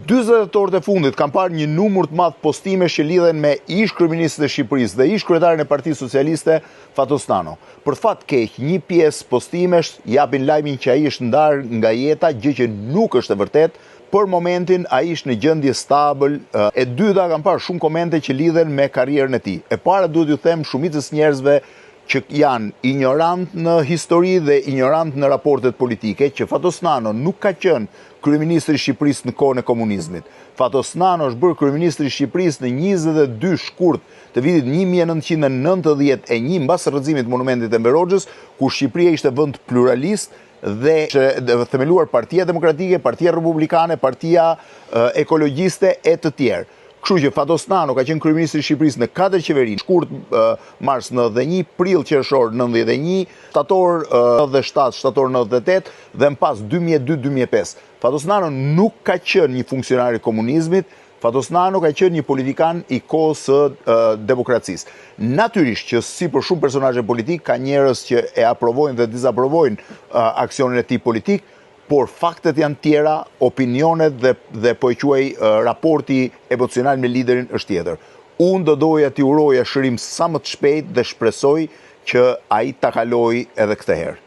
40 orët e fundit kam parë një numër të madh postimesh që lidhen me ish kryeministrin e Shqipërisë dhe ish kryetarin e Partisë Socialiste Fatos Nano. Për fat keq, një pjesë postimesh japin lajmin që ai është ndarë nga jeta, gjë që nuk është e vërtetë. Për momentin ai është në gjendje stabël. E dyta, kam parë shumë komente që lidhen me karrierën e tij. E para duhet ju them shumicës njerëzve që janë ignorant në histori dhe ignorant në raportet politike, që Fatos Nano nuk ka qenë kryeministri i Shqipërisë në kohën e komunizmit. Fatos Nano është bërë kryeministri i Shqipërisë në 22 shkurt të vitit 1991 mbas rrëzimit të monumentit të Enver Hoxhës, ku Shqipëria ishte vend pluralist dhe themeluar Partia Demokratike, Partia Republikane, Partia Ekologjiste e të tjerë. Kështu që Fatos Nano ka qenë kryeministri i Shqipërisë në 4 qeveri, shkurt mars 91, prill qershor 91, shtator 97, shtator 98 dhe më pas 2002-2005. Fatos Nano nuk ka qenë një funksionar i komunizmit, Fatos Nano ka qenë një politikan i kohës së demokracisë. Natyrisht që si për shumë personazhe politik ka njerëz që e aprovojnë dhe dizaprovojnë aksionin e tij politik, por faktet janë tjera, opinionet dhe po e quaj raporti emocional me liderin është tjetër. Unë do doja t'i uroja shërim sa më të shpejt dhe shpresoj që ai ta kaloj edhe këtë herë.